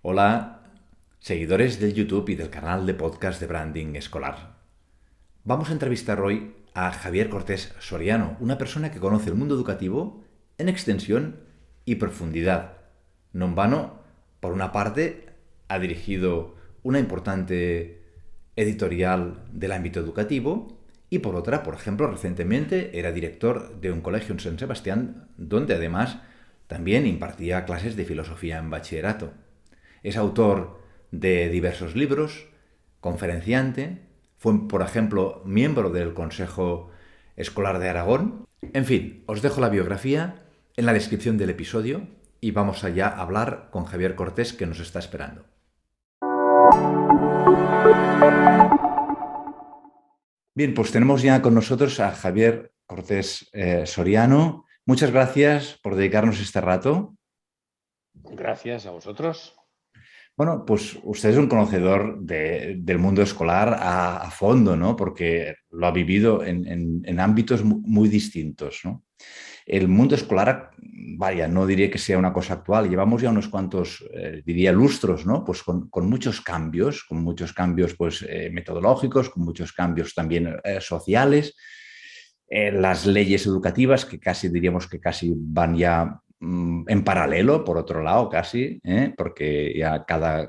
Hola, seguidores del YouTube y del canal de podcast de branding escolar. Vamos a entrevistar hoy a Javier Cortés Soriano, una persona que conoce el mundo educativo en extensión y profundidad. No en vano, por una parte, ha dirigido una importante editorial del ámbito educativo y por otra, por ejemplo, recientemente era director de un colegio en San Sebastián donde además también impartía clases de filosofía en bachillerato. Es autor de diversos libros, conferenciante, fue, por ejemplo, miembro del Consejo Escolar de Aragón. En fin, os dejo la biografía en la descripción del episodio y vamos allá a hablar con Javier Cortés que nos está esperando. Bien, pues tenemos ya con nosotros a Javier Cortés Soriano. Muchas gracias por dedicarnos este rato. Gracias a vosotros. Bueno, pues usted es un conocedor del mundo escolar a fondo, ¿no? Porque lo ha vivido en ámbitos muy distintos, ¿no? El mundo escolar, vaya, no diría que sea una cosa actual, llevamos ya unos cuantos, diría, lustros, ¿no? Pues con muchos cambios pues, metodológicos, con muchos cambios también sociales. Las leyes educativas que casi diríamos que casi van ya en paralelo, por otro lado, casi, porque ya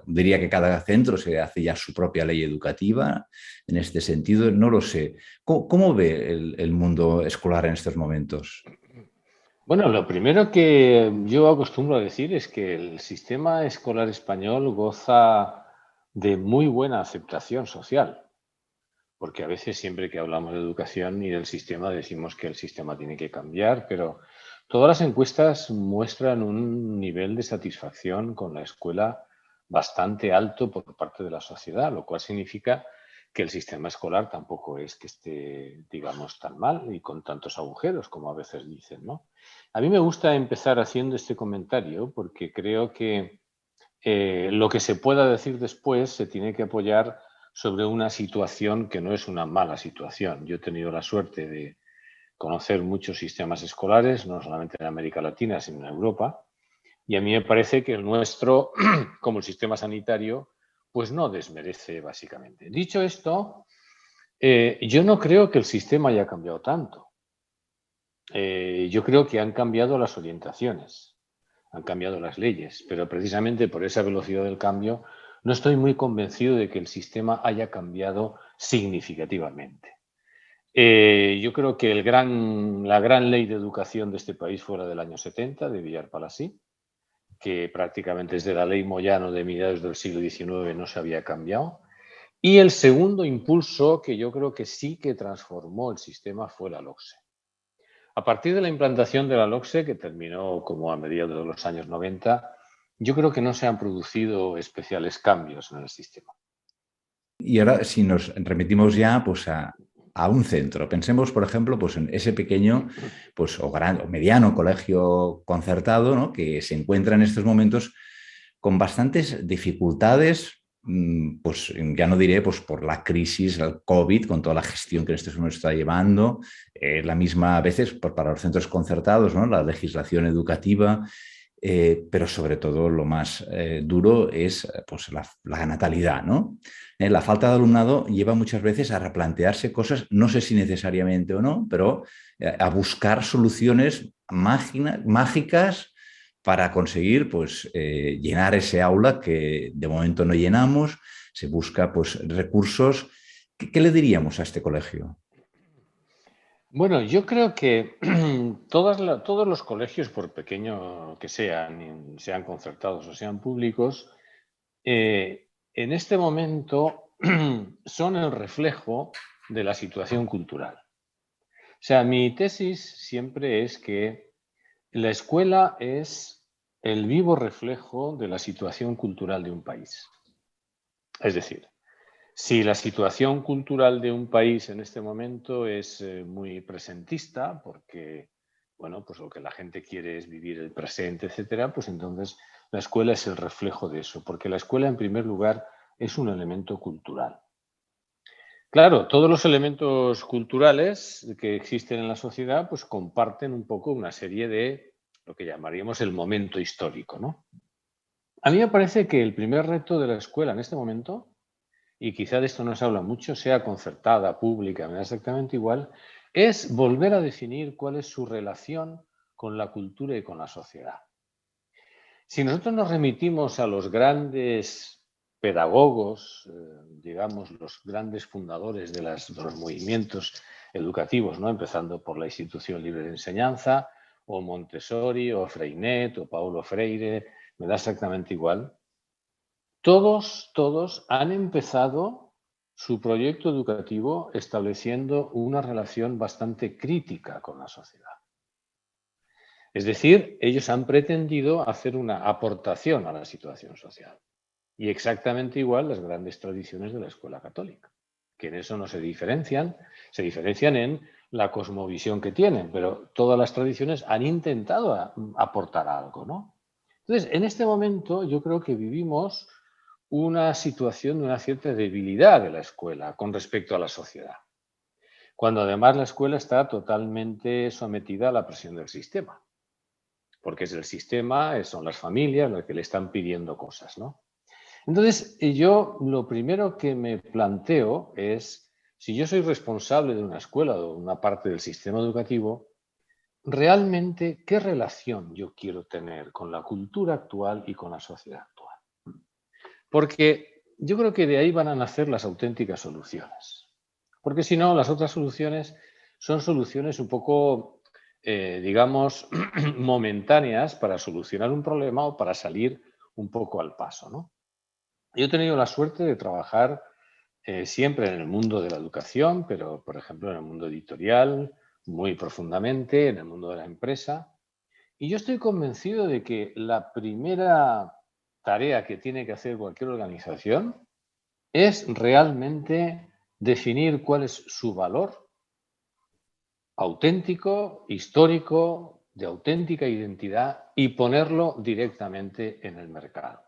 diría que cada centro se hace ya su propia ley educativa. En este sentido, no lo sé. ¿Cómo ve el mundo escolar en estos momentos? Bueno, lo primero que yo acostumbro a decir es que el sistema escolar español goza de muy buena aceptación social, porque a veces siempre que hablamos de educación y del sistema decimos que el sistema tiene que cambiar, pero todas las encuestas muestran un nivel de satisfacción con la escuela bastante alto por parte de la sociedad, lo cual significa que el sistema escolar tampoco es que esté, digamos, tan mal y con tantos agujeros como a veces dicen, ¿no? A mí me gusta empezar haciendo este comentario porque creo que lo que se pueda decir después se tiene que apoyar sobre una situación que no es una mala situación. Yo he tenido la suerte de conocer muchos sistemas escolares, no solamente en América Latina, sino en Europa, y a mí me parece que el nuestro, como el sistema sanitario, pues no desmerece básicamente. Dicho esto, yo no creo que el sistema haya cambiado tanto. Yo creo que han cambiado las orientaciones, han cambiado las leyes, pero precisamente por esa velocidad del cambio no estoy muy convencido de que el sistema haya cambiado significativamente. Yo creo que la gran ley de educación de este país fue la del año 70, de Villar Palasí, que prácticamente desde la ley Moyano de mediados del siglo XIX no se había cambiado. Y el segundo impulso que yo creo que sí que transformó el sistema fue la LOCSE. A partir de la implantación de la LOCSE, que terminó como a mediados de los años 90, yo creo que no se han producido especiales cambios en el sistema. Y ahora, si nos remitimos ya pues, a un centro, pensemos, por ejemplo, pues, en ese pequeño pues, o mediano colegio concertado, ¿no? Que se encuentra en estos momentos con bastantes dificultades, pues ya no diré pues, por la crisis, el COVID, con toda la gestión que en estos momentos está llevando, la misma a veces para los centros concertados, ¿no? La legislación educativa. Pero sobre todo lo más duro es pues, la natalidad, ¿no? La falta de alumnado lleva muchas veces a replantearse cosas, no sé si necesariamente o no, pero a buscar soluciones mágicas para conseguir pues, llenar ese aula que de momento no llenamos. Se busca pues, recursos. ¿Qué le diríamos a este colegio? Bueno, yo creo que todos los colegios, por pequeño que sean, sean concertados o sean públicos, en este momento son el reflejo de la situación cultural. O sea, mi tesis siempre es que la escuela es el vivo reflejo de la situación cultural de un país. Es decir, si la situación cultural de un país en este momento es muy presentista, porque, bueno, pues lo que la gente quiere es vivir el presente, etcétera, pues entonces la escuela es el reflejo de eso, porque la escuela, en primer lugar, es un elemento cultural. Claro, todos los elementos culturales que existen en la sociedad, pues comparten un poco una serie de lo que llamaríamos el momento histórico, ¿no? A mí me parece que el primer reto de la escuela en este momento, y quizá de esto no se habla mucho, sea concertada, pública, me da exactamente igual, es volver a definir cuál es su relación con la cultura y con la sociedad. Si nosotros nos remitimos a los grandes pedagogos, digamos, los grandes fundadores de los movimientos educativos, ¿no? Empezando por la Institución Libre de Enseñanza, o Montessori, o Freinet, o Paulo Freire, me da exactamente igual. Todos han empezado su proyecto educativo estableciendo una relación bastante crítica con la sociedad. Es decir, ellos han pretendido hacer una aportación a la situación social. Y exactamente igual las grandes tradiciones de la escuela católica, que en eso no se diferencian en la cosmovisión que tienen, pero todas las tradiciones han intentado aportar algo, ¿no? Entonces, en este momento yo creo que vivimos una situación de una cierta debilidad de la escuela con respecto a la sociedad, cuando además la escuela está totalmente sometida a la presión del sistema, porque es el sistema, son las familias las que le están pidiendo cosas, ¿no? Entonces, yo lo primero que me planteo es, si yo soy responsable de una escuela o de una parte del sistema educativo, realmente, ¿qué relación yo quiero tener con la cultura actual y con la sociedad actual? Porque yo creo que de ahí van a nacer las auténticas soluciones. Porque si no, las otras soluciones son soluciones un poco, digamos, momentáneas para solucionar un problema o para salir un poco al paso, ¿no? Yo he tenido la suerte de trabajar siempre en el mundo de la educación, pero por ejemplo en el mundo editorial, muy profundamente, en el mundo de la empresa. Y yo estoy convencido de que la primera tarea que tiene que hacer cualquier organización es realmente definir cuál es su valor auténtico, histórico, de auténtica identidad y ponerlo directamente en el mercado.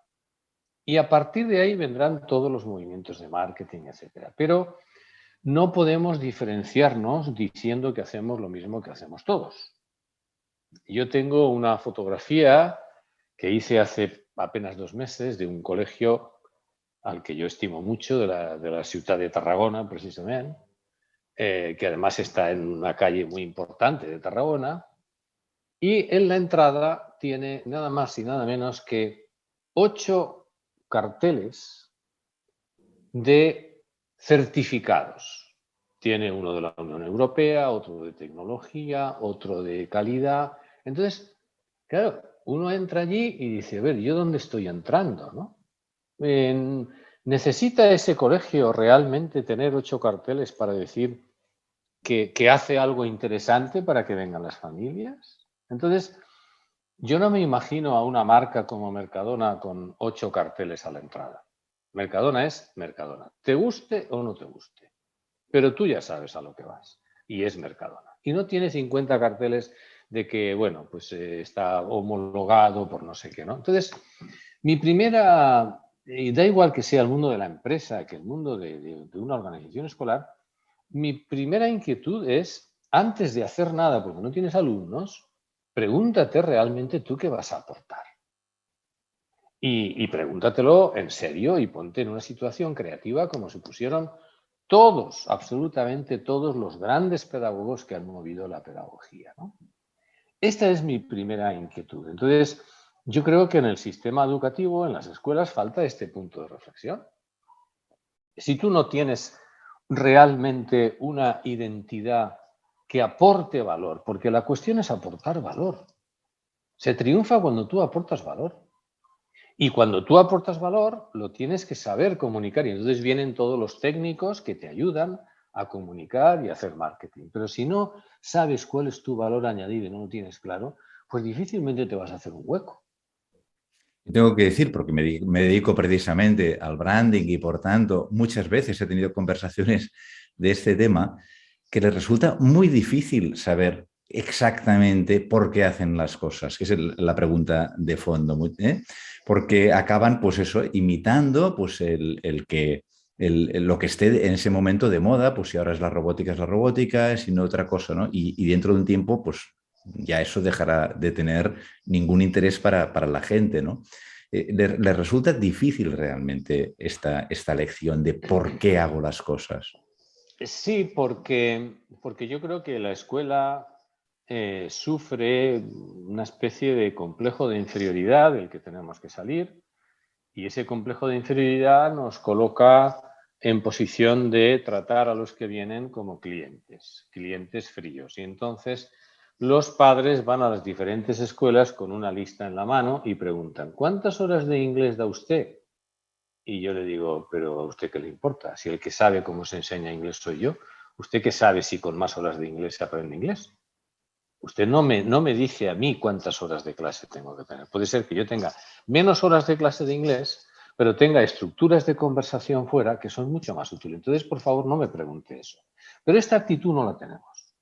Y a partir de ahí vendrán todos los movimientos de marketing, etcétera. Pero no podemos diferenciarnos diciendo que hacemos lo mismo que hacemos todos. Yo tengo una fotografía que hice hace apenas 2 meses de un colegio al que yo estimo mucho, de la ciudad de Tarragona, precisamente, que además está en una calle muy importante de Tarragona, y en la entrada tiene nada más y nada menos que 8 carteles de certificados. Tiene uno de la Unión Europea, otro de tecnología, otro de calidad. Entonces, claro, uno entra allí y dice, a ver, ¿yo dónde estoy entrando, no? ¿Necesita ese colegio realmente tener 8 carteles para decir que hace algo interesante para que vengan las familias? Entonces, yo no me imagino a una marca como Mercadona con 8 carteles a la entrada. Mercadona es Mercadona, te guste o no te guste, pero tú ya sabes a lo que vas y es Mercadona. Y no tiene 50 carteles de que, bueno, pues está homologado por no sé qué, ¿no? Entonces, mi primera, y da igual que sea el mundo de la empresa, que el mundo de una organización escolar, mi primera inquietud es, antes de hacer nada, porque no tienes alumnos, pregúntate realmente tú qué vas a aportar. Y pregúntatelo en serio y ponte en una situación creativa como se pusieron todos, absolutamente todos los grandes pedagogos que han movido la pedagogía, ¿no? Esta es mi primera inquietud. Entonces, yo creo que en el sistema educativo, en las escuelas, falta este punto de reflexión. Si tú no tienes realmente una identidad que aporte valor, porque la cuestión es aportar valor. Se triunfa cuando tú aportas valor. Y cuando tú aportas valor, lo tienes que saber comunicar. Y entonces vienen todos los técnicos que te ayudan a comunicar y a hacer marketing. Pero si no sabes cuál es tu valor añadido y no lo tienes claro, pues difícilmente te vas a hacer un hueco. Tengo que decir, porque me dedico precisamente al branding y por tanto muchas veces he tenido conversaciones de este tema, que les resulta muy difícil saber exactamente por qué hacen las cosas, que es la pregunta de fondo, ¿eh? Porque acaban, pues eso, imitando pues lo que esté en ese momento de moda, pues si ahora es la robótica, si no otra cosa, ¿no? Y dentro de un tiempo, pues ya eso dejará de tener ningún interés para la gente, ¿no? le resulta difícil realmente esta lección de por qué hago las cosas. Sí, porque yo creo que la escuela sufre una especie de complejo de inferioridad del que tenemos que salir, y ese complejo de inferioridad nos coloca en posición de tratar a los que vienen como clientes, clientes fríos. Y entonces los padres van a las diferentes escuelas con una lista en la mano y preguntan: ¿cuántas horas de inglés da usted? Y yo le digo: ¿pero a usted qué le importa? Si el que sabe cómo se enseña inglés soy yo. ¿Usted qué sabe si con más horas de inglés se aprende inglés? Usted no me dice a mí cuántas horas de clase tengo que tener. Puede ser que yo tenga menos horas de clase de inglés, pero tenga estructuras de conversación fuera que son mucho más útiles. Entonces, por favor, no me pregunte eso. Pero esta actitud no la tenemos.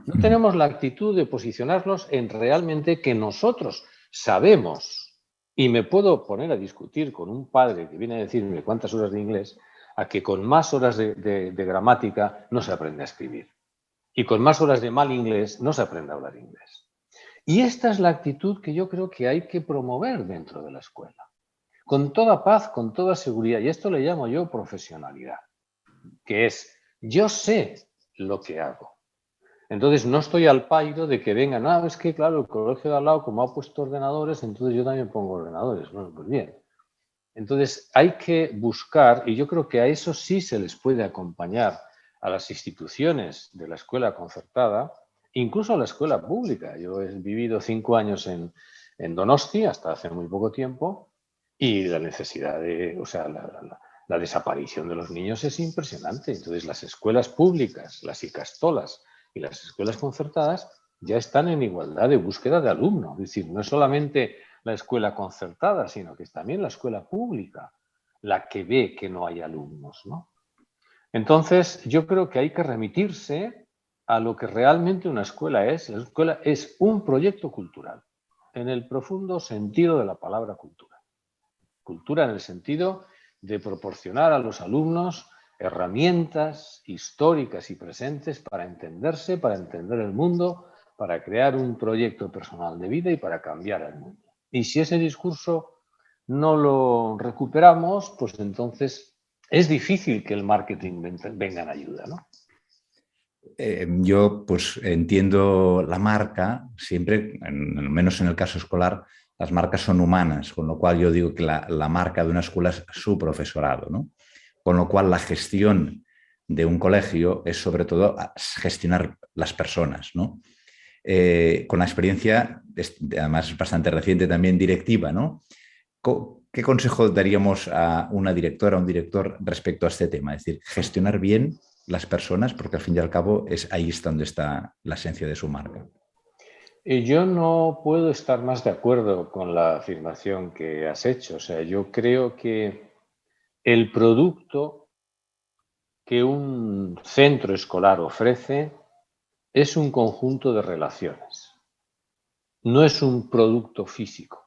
No tenemos la actitud de posicionarnos en realmente que nosotros sabemos, y me puedo poner a discutir con un padre que viene a decirme cuántas horas de inglés, a que con más horas de gramática no se aprende a escribir. Y con más horas de mal inglés no se aprende a hablar inglés. Y esta es la actitud que yo creo que hay que promover dentro de la escuela. Con toda paz, con toda seguridad. Y esto le llamo yo profesionalidad, que es: yo sé lo que hago. Entonces no estoy al pairo de que vengan: ah, es que claro, el colegio de al lado, como ha puesto ordenadores, entonces yo también pongo ordenadores. Bueno, pues bien. Entonces hay que buscar, y yo creo que a eso sí se les puede acompañar a las instituciones de la escuela concertada, incluso a la escuela pública. Yo he vivido 5 años en Donosti, hasta hace muy poco tiempo, y la necesidad de, o sea, la desaparición de los niños es impresionante. Entonces las escuelas públicas, las ikastolas y las escuelas concertadas ya están en igualdad de búsqueda de alumnos. Es decir, no es solamente la escuela concertada, sino que es también la escuela pública la que ve que no hay alumnos, ¿no? Entonces, yo creo que hay que remitirse a lo que realmente una escuela es. La escuela es un proyecto cultural, en el profundo sentido de la palabra cultura. Cultura en el sentido de proporcionar a los alumnos herramientas históricas y presentes para entenderse, para entender el mundo, para crear un proyecto personal de vida y para cambiar el mundo. Y si ese discurso no lo recuperamos, pues entonces es difícil que el marketing venga en ayuda, ¿no? Yo pues entiendo la marca, siempre, al menos en el caso escolar, las marcas son humanas, con lo cual yo digo que la marca de una escuela es su profesorado, ¿no? Con lo cual la gestión de un colegio es sobre todo gestionar las personas, ¿no? Con la experiencia, además bastante reciente también directiva, ¿no? ¿Qué consejo daríamos a una directora, a un director respecto a este tema? Es decir, gestionar bien las personas, porque al fin y al cabo es ahí está donde está la esencia de su marca. Y yo no puedo estar más de acuerdo con la afirmación que has hecho. O sea, yo creo que el producto que un centro escolar ofrece es un conjunto de relaciones, no es un producto físico.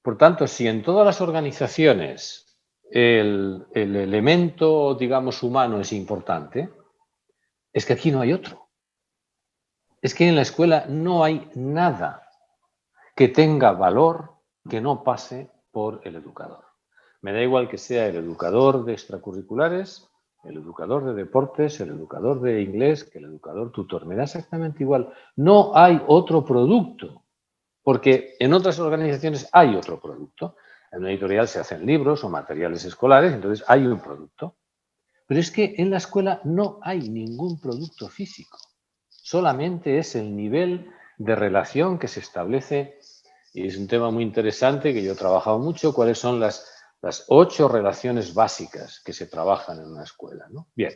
Por tanto, si en todas las organizaciones el elemento, digamos, humano es importante, es que aquí no hay otro. Es que en la escuela no hay nada que tenga valor que no pase por el educador. Me da igual que sea el educador de extracurriculares, el educador de deportes, el educador de inglés, que el educador tutor. Me da exactamente igual. No hay otro producto, porque en otras organizaciones hay otro producto. En una editorial se hacen libros o materiales escolares, entonces hay un producto. Pero es que en la escuela no hay ningún producto físico. Solamente es el nivel de relación que se establece, y es un tema muy interesante que yo he trabajado mucho, cuáles son las 8 relaciones básicas que se trabajan en una escuela, ¿no? Bien,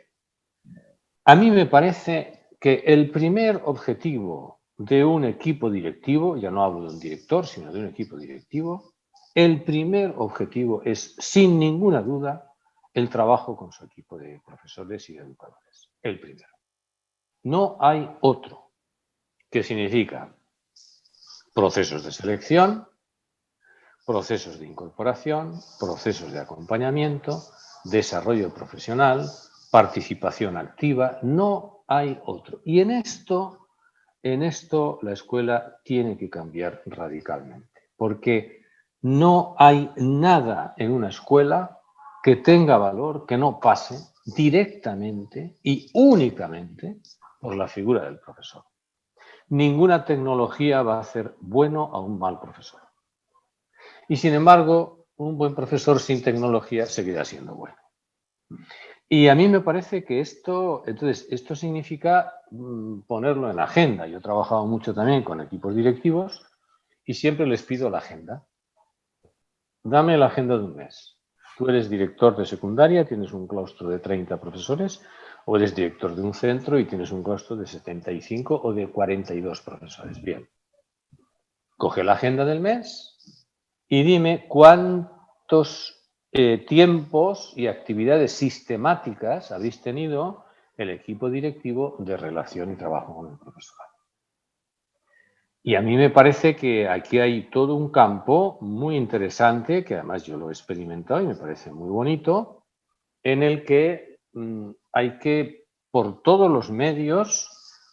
a mí me parece que el primer objetivo de un equipo directivo, ya no hablo de un director, sino de un equipo directivo, el primer objetivo es, sin ninguna duda, el trabajo con su equipo de profesores y de educadores. El primero. No hay otro, que significa procesos de selección, procesos de incorporación, procesos de acompañamiento, desarrollo profesional, participación activa. No hay otro. Y en esto la escuela tiene que cambiar radicalmente, porque No hay nada en una escuela que tenga valor que no pase directamente y únicamente por la figura del profesor. Ninguna tecnología va a hacer bueno a un mal profesor. Y sin embargo, un buen profesor sin tecnología seguirá siendo bueno. Y a mí me parece que esto significa ponerlo en la agenda. Yo he trabajado mucho también con equipos directivos y siempre les pido la agenda. Dame la agenda de un mes. Tú eres director de secundaria, tienes un claustro de 30 profesores, o eres director de un centro y tienes un claustro de 75 o de 42 profesores. Bien. Coge la agenda del mes y dime cuántos tiempos y actividades sistemáticas habéis tenido el equipo directivo de relación y trabajo con el profesorado. Y a mí me parece que aquí hay todo un campo muy interesante, que además yo lo he experimentado y me parece muy bonito, en el que hay que, por todos los medios,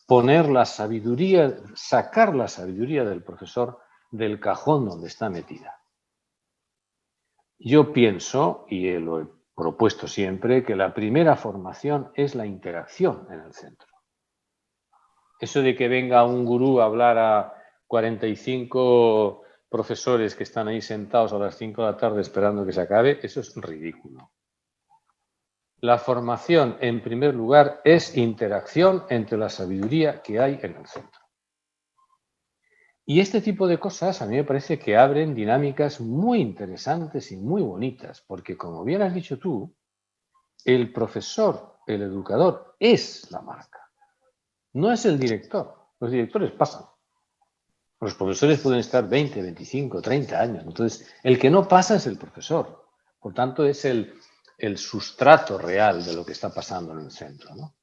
poner la sabiduría, sacar la sabiduría del profesor del cajón donde está metida. Yo pienso, y lo he propuesto siempre, que la primera formación es la interacción en el centro. Eso de que venga un gurú a hablar a 45 profesores que están ahí sentados a las 5 de la tarde esperando que se acabe, eso es ridículo. La formación, en primer lugar, es interacción entre la sabiduría que hay en el centro. Y este tipo de cosas a mí me parece que abren dinámicas muy interesantes y muy bonitas, porque como bien has dicho tú, el profesor, el educador, es la marca, no es el director. Los directores pasan. Los profesores pueden estar 20, 25, 30 años. Entonces, el que no pasa es el profesor. Por tanto, es el sustrato real de lo que está pasando en el centro, ¿no?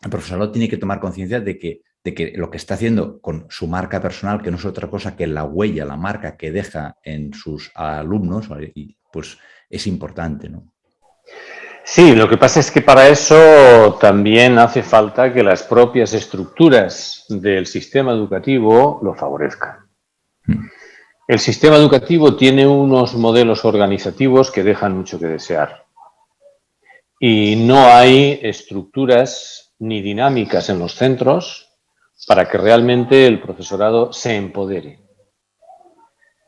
El profesorado tiene que tomar conciencia de que lo que está haciendo con su marca personal, que no es otra cosa que la huella, la marca que deja en sus alumnos, pues es importante, ¿no? Sí, lo que pasa es que para eso también hace falta que las propias estructuras del sistema educativo lo favorezcan. El sistema educativo tiene unos modelos organizativos que dejan mucho que desear. Y no hay estructuras ni dinámicas en los centros para que realmente el profesorado se empodere.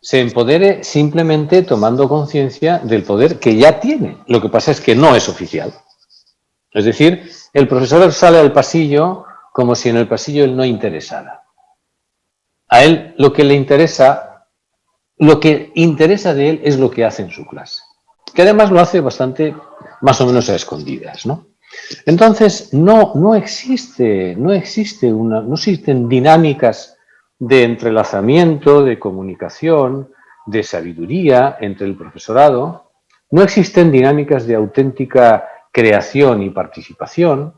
Se empodere simplemente tomando conciencia del poder que ya tiene. Lo que pasa es que no es oficial. Es decir, el profesor sale al pasillo como si en el pasillo él no interesara. A él lo que le interesa, lo que interesa de él es lo que hace en su clase. Que además lo hace bastante más o menos a escondidas, ¿no? Entonces, no existen dinámicas de entrelazamiento, de comunicación, de sabiduría entre el profesorado. No existen dinámicas de auténtica creación y participación.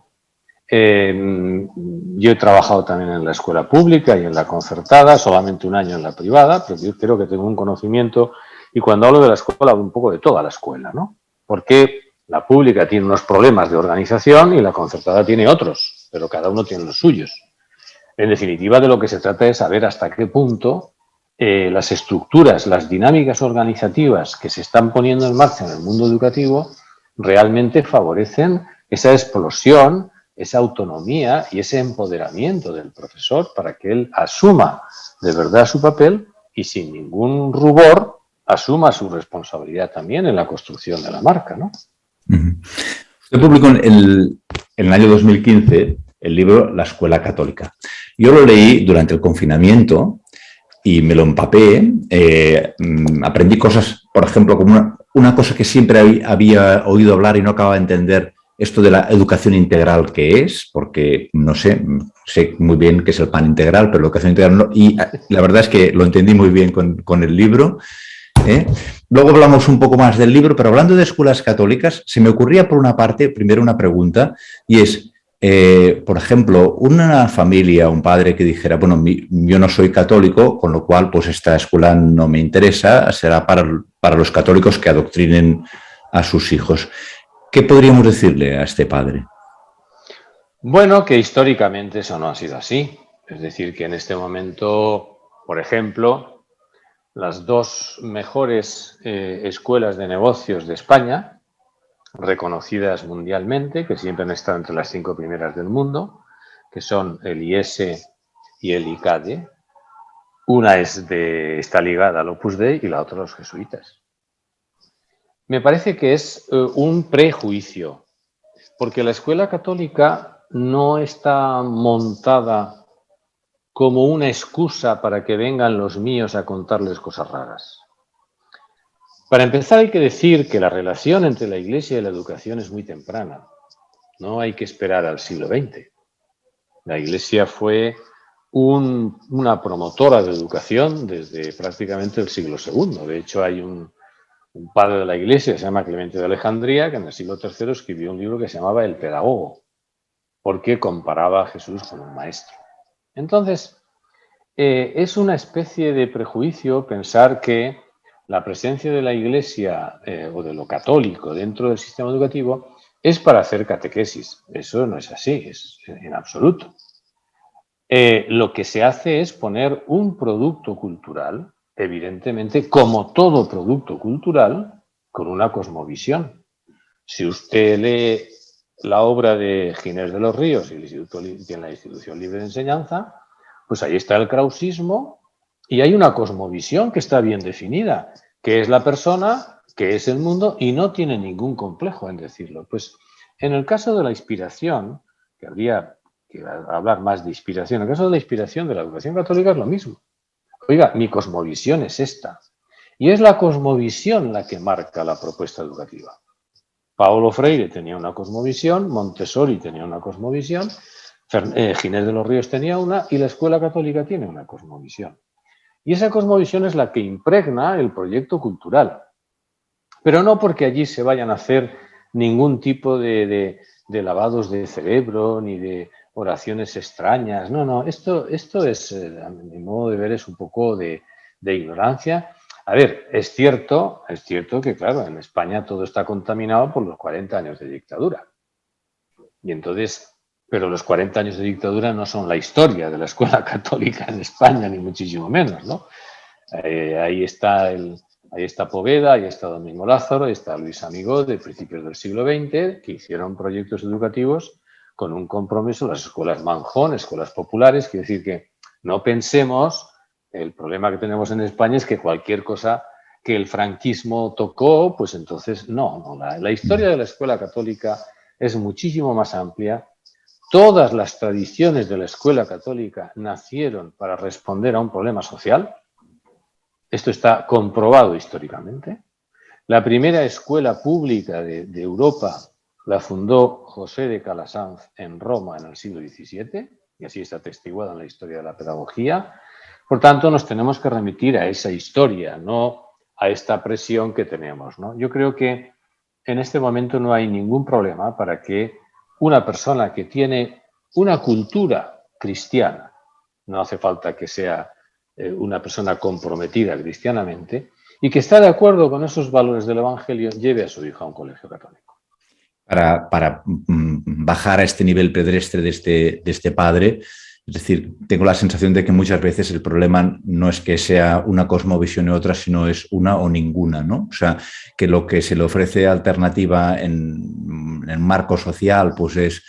Yo he trabajado también en la escuela pública y en la concertada, solamente un año en la privada, pero yo creo que tengo un conocimiento, y cuando hablo de la escuela hablo un poco de toda la escuela, ¿no? Porque la pública tiene unos problemas de organización y la concertada tiene otros, pero cada uno tiene los suyos. En definitiva, de lo que se trata es saber hasta qué punto las estructuras, las dinámicas organizativas que se están poniendo en marcha en el mundo educativo realmente favorecen esa explosión, esa autonomía y ese empoderamiento del profesor para que él asuma de verdad su papel y sin ningún rubor asuma su responsabilidad también en la construcción de la marca, ¿no? Usted publicó en el año 2015 el libro La Escuela Católica. Yo lo leí durante el confinamiento y me lo empapé. Aprendí cosas, por ejemplo, como una cosa que siempre había oído hablar y no acababa de entender, esto de la educación integral que es, porque no sé muy bien qué es el pan integral, pero la educación integral no, y la verdad es que lo entendí muy bien con el libro. Luego hablamos un poco más del libro, pero hablando de escuelas católicas, se me ocurría por una parte, primero una pregunta, y es, por ejemplo, una familia, un padre que dijera, bueno, yo no soy católico, con lo cual pues esta escuela no me interesa, será para los católicos que adoctrinen a sus hijos. ¿Qué podríamos decirle a este padre? Bueno, que históricamente eso no ha sido así. Es decir, que en este momento, por ejemplo, las dos mejores escuelas de negocios de España, reconocidas mundialmente, que siempre han estado entre las 5 primeras del mundo, que son el IES y el ICADE. Una está ligada al Opus Dei y la otra a los jesuitas. Me parece que es un prejuicio, porque la escuela católica no está montada como una excusa para que vengan los míos a contarles cosas raras. Para empezar, hay que decir que la relación entre la Iglesia y la educación es muy temprana. No hay que esperar al siglo XX. La Iglesia fue una promotora de educación desde prácticamente el siglo II. De hecho, hay un padre de la Iglesia que se llama Clemente de Alejandría, que en el siglo III escribió un libro que se llamaba El Pedagogo, porque comparaba a Jesús con un maestro. Entonces, es una especie de prejuicio pensar que la presencia de la Iglesia o de lo católico dentro del sistema educativo es para hacer catequesis. Eso no es así, es en absoluto. Lo que se hace es poner un producto cultural, evidentemente, como todo producto cultural, con una cosmovisión. Si usted lee la obra de Ginés de los Ríos y tiene la Institución Libre de Enseñanza, pues ahí está el krausismo y hay una cosmovisión que está bien definida, que es la persona, que es el mundo, y no tiene ningún complejo en decirlo. Pues en el caso de la inspiración, que habría que hablar más de inspiración, en el caso de la inspiración de la educación católica es lo mismo. Oiga, mi cosmovisión es esta. Y es la cosmovisión la que marca la propuesta educativa. Paulo Freire tenía una cosmovisión, Montessori tenía una cosmovisión, Ginés de los Ríos tenía una y la Escuela Católica tiene una cosmovisión. Y esa cosmovisión es la que impregna el proyecto cultural. Pero no porque allí se vayan a hacer ningún tipo de lavados de cerebro ni de oraciones extrañas. No, no, esto es, a mi modo de ver, es un poco de ignorancia. A ver, es cierto que, claro, en España todo está contaminado por los 40 años de dictadura. Y entonces, pero los 40 años de dictadura no son la historia de la escuela católica en España, ni muchísimo menos, ¿no? Ahí está Poveda, ahí está Domingo Lázaro, ahí está Luis Amigó de principios del siglo XX, que hicieron proyectos educativos con un compromiso, las escuelas Manjón, escuelas populares, quiere decir que no pensemos, el problema que tenemos en España es que cualquier cosa que el franquismo tocó, pues entonces no, la historia de la escuela católica es muchísimo más amplia. Todas las tradiciones de la escuela católica nacieron para responder a un problema social. Esto está comprobado históricamente. La primera escuela pública de Europa la fundó José de Calasanz en Roma en el siglo XVII, y así está atestiguada en la historia de la pedagogía. Por tanto, nos tenemos que remitir a esa historia, no a esta presión que tenemos, ¿no? Yo creo que en este momento no hay ningún problema para que una persona que tiene una cultura cristiana, no hace falta que sea una persona comprometida cristianamente y que está de acuerdo con esos valores del Evangelio, lleve a su hijo a un colegio católico. Para bajar a este nivel pedestre de este padre, es decir, tengo la sensación de que muchas veces el problema no es que sea una cosmovisión y otra, sino es una o ninguna, ¿no? O sea, que lo que se le ofrece alternativa en marco social, pues es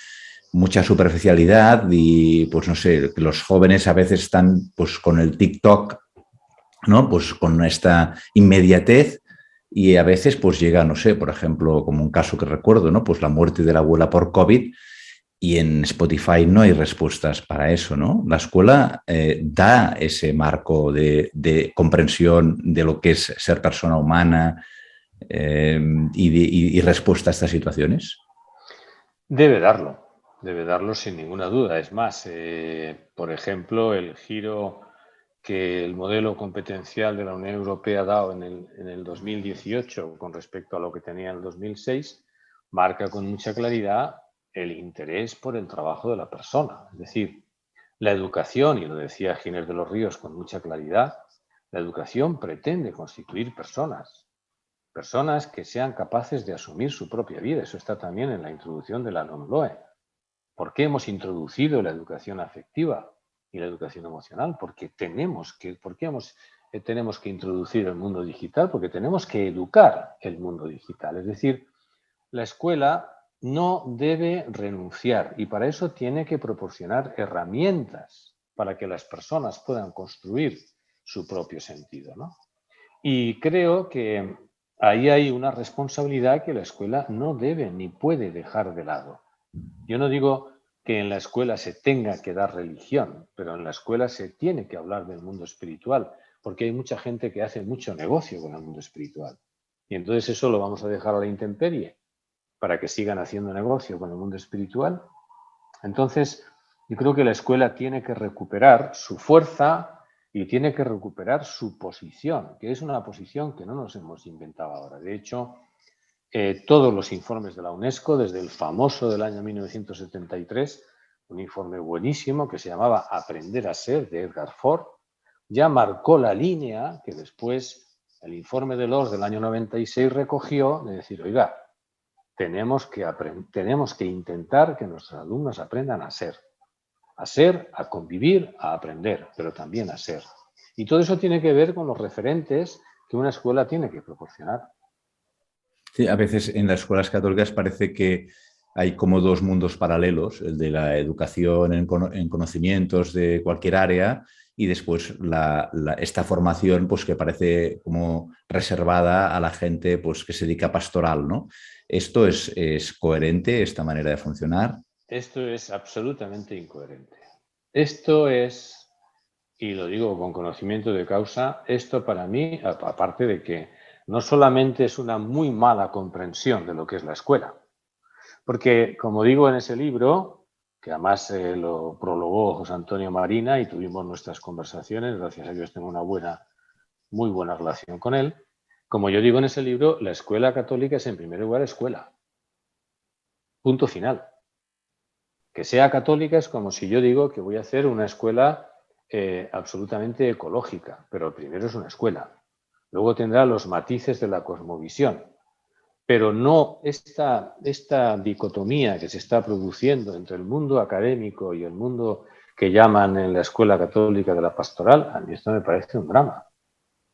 mucha superficialidad y, pues no sé, que los jóvenes a veces están pues con el TikTok, ¿no? Pues con esta inmediatez y a veces pues llega, no sé, por ejemplo, como un caso que recuerdo, ¿no? Pues la muerte de la abuela por COVID y en Spotify no hay respuestas para eso, ¿no? La escuela da ese marco de comprensión de lo que es ser persona humana y respuesta a estas situaciones. Debe darlo sin ninguna duda. Es más, por ejemplo, el giro que el modelo competencial de la Unión Europea ha dado en el 2018 con respecto a lo que tenía en el 2006, marca con mucha claridad el interés por el trabajo de la persona. Es decir, la educación, y lo decía Ginés de los Ríos con mucha claridad, la educación pretende constituir personas que sean capaces de asumir su propia vida. Eso está también en la introducción de la LOMLOE. ¿Por qué hemos introducido la educación afectiva y la educación emocional? Porque hemos tenemos que introducir el mundo digital, porque tenemos que educar el mundo digital. Es decir, la escuela no debe renunciar y para eso tiene que proporcionar herramientas para que las personas puedan construir su propio sentido, ¿no? Y creo que ahí hay una responsabilidad que la escuela no debe ni puede dejar de lado. Yo no digo que en la escuela se tenga que dar religión, pero en la escuela se tiene que hablar del mundo espiritual, porque hay mucha gente que hace mucho negocio con el mundo espiritual. Y entonces eso lo vamos a dejar a la intemperie para que sigan haciendo negocio con el mundo espiritual. Entonces, yo creo que la escuela tiene que recuperar su fuerza y tiene que recuperar su posición, que es una posición que no nos hemos inventado ahora. De hecho, todos los informes de la UNESCO, desde el famoso del año 1973, un informe buenísimo que se llamaba Aprender a ser, de Edgar Ford, ya marcó la línea que después el informe de Loss del año 96 recogió, de decir, oiga, tenemos que intentar que nuestros alumnos aprendan a ser, a convivir, a aprender, pero también a ser. Y todo eso tiene que ver con los referentes que una escuela tiene que proporcionar. Sí, a veces en las escuelas católicas parece que hay como dos mundos paralelos, el de la educación en conocimientos de cualquier área y después esta formación pues, que parece como reservada a la gente pues, que se dedica a pastoral, ¿no? ¿Esto es coherente, esta manera de funcionar? Esto es absolutamente incoherente. Esto es, y lo digo con conocimiento de causa, esto para mí, aparte de que no solamente es una muy mala comprensión de lo que es la escuela, porque como digo en ese libro, que además lo prologó José Antonio Marina y tuvimos nuestras conversaciones, gracias a Dios tengo una muy buena relación con él, como yo digo en ese libro, la escuela católica es en primer lugar escuela. Punto final. Que sea católica es como si yo digo que voy a hacer una escuela absolutamente ecológica, pero primero es una escuela. Luego tendrá los matices de la cosmovisión, pero no esta dicotomía que se está produciendo entre el mundo académico y el mundo que llaman en la escuela católica de la pastoral, a mí esto me parece un drama,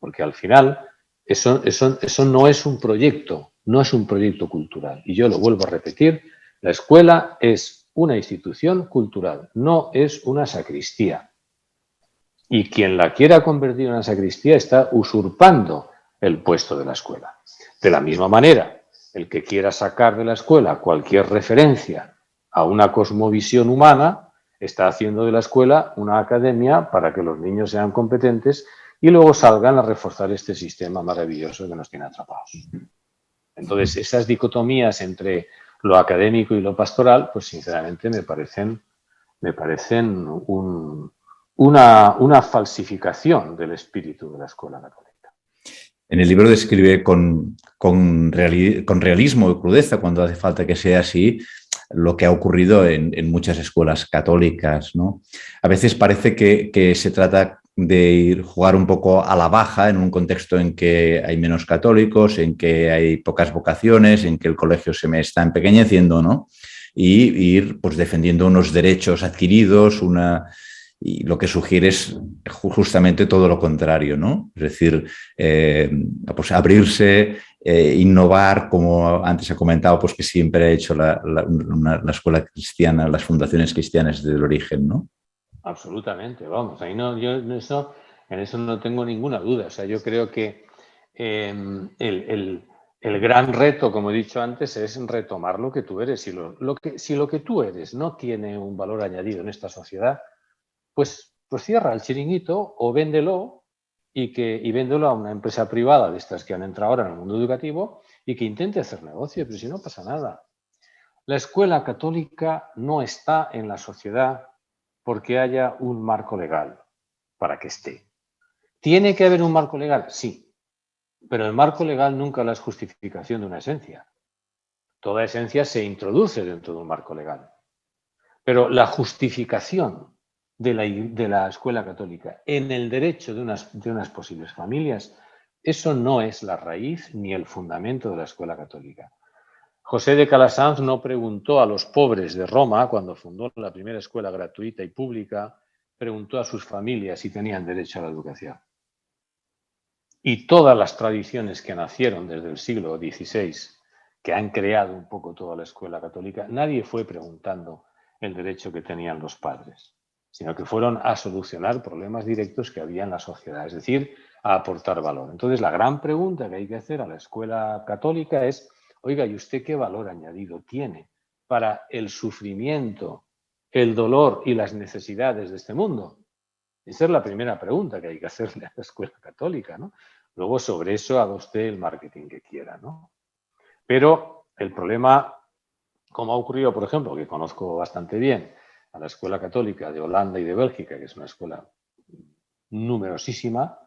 porque al final eso no es un proyecto, no es un proyecto cultural. Y yo lo vuelvo a repetir, la escuela es una institución cultural, no es una sacristía. Y quien la quiera convertir en una sacristía está usurpando el puesto de la escuela. De la misma manera, el que quiera sacar de la escuela cualquier referencia a una cosmovisión humana está haciendo de la escuela una academia para que los niños sean competentes y luego salgan a reforzar este sistema maravilloso que nos tiene atrapados. Entonces, esas dicotomías entre lo académico y lo pastoral, pues sinceramente me parecen una falsificación del espíritu de la escuela católica. En el libro describe con realismo y crudeza, cuando hace falta que sea así, lo que ha ocurrido en muchas escuelas católicas, ¿no? A veces parece que se trata de jugar un poco a la baja en un contexto en que hay menos católicos, en que hay pocas vocaciones, en que el colegio se me está empequeñeciendo, ¿no? Y ir pues, defendiendo unos derechos adquiridos, y lo que sugiere es justamente todo lo contrario, ¿no? Es decir, pues abrirse, innovar, como antes he comentado, pues que siempre ha hecho la escuela cristiana, las fundaciones cristianas desde el origen, ¿no? Absolutamente, vamos, ahí no, yo en eso no tengo ninguna duda. O sea, yo creo que el gran reto, como he dicho antes, es retomar lo que tú eres. Si lo que tú eres no tiene un valor añadido en esta sociedad, pues cierra el chiringuito o véndelo y véndelo a una empresa privada de estas que han entrado ahora en el mundo educativo y que intente hacer negocio, pero si no pasa nada. La escuela católica no está en la sociedad porque haya un marco legal para que esté. ¿Tiene que haber un marco legal? Sí, pero el marco legal nunca es justificación de una esencia. Toda esencia se introduce dentro de un marco legal. Pero la justificación de la escuela católica en el derecho de unas posibles familias, eso no es la raíz ni el fundamento de la escuela católica. José de Calasanz no preguntó a los pobres de Roma, cuando fundó la primera escuela gratuita y pública, preguntó a sus familias si tenían derecho a la educación. y todas las tradiciones que nacieron desde el siglo XVI, que han creado un poco toda la escuela católica, nadie fue preguntando el derecho que tenían los padres, sino que fueron a solucionar problemas directos que había en la sociedad, es decir, a aportar valor. Entonces, la gran pregunta que hay que hacer a la escuela católica es, oiga, ¿y usted qué valor añadido tiene para el sufrimiento, el dolor y las necesidades de este mundo? Esa es la primera pregunta que hay que hacerle a la escuela católica, ¿no? Luego, sobre eso, haga usted el marketing que quiera, ¿no? Pero el problema, como ha ocurrido, por ejemplo, que conozco bastante bien a la escuela católica de Holanda y de Bélgica, que es una escuela numerosísima,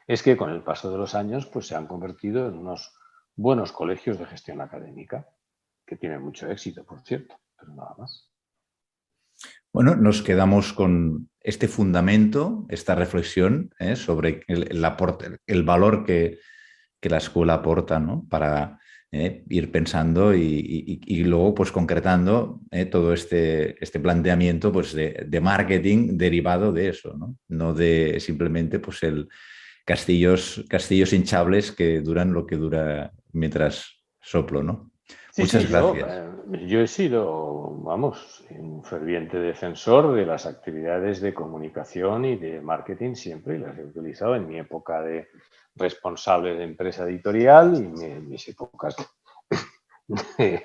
es que con el paso de los años pues se han convertido en unos buenos colegios de gestión académica, que tienen mucho éxito, por cierto, pero nada más. Bueno, nos quedamos con este fundamento, esta reflexión sobre el valor que la escuela aporta, ¿no? Para ir pensando y luego pues concretando todo este planteamiento pues, de marketing derivado de eso, ¿no? No de simplemente pues, castillos hinchables que duran lo que dura mientras soplo, ¿no? Sí, Muchas sí, gracias. yo he sido, vamos, un ferviente defensor de las actividades de comunicación y de marketing siempre, y las he utilizado en mi época de responsable de empresa editorial y en mis épocas de,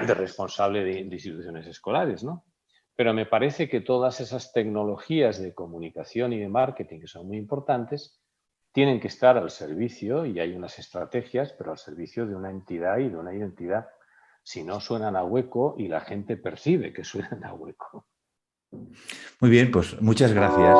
de responsable de instituciones escolares, ¿no? Pero me parece que todas esas tecnologías de comunicación y de marketing que son muy importantes tienen que estar al servicio, y hay unas estrategias, pero al servicio de una entidad y de una identidad. Si no, suenan a hueco y la gente percibe que suenan a hueco. Muy bien, pues muchas gracias.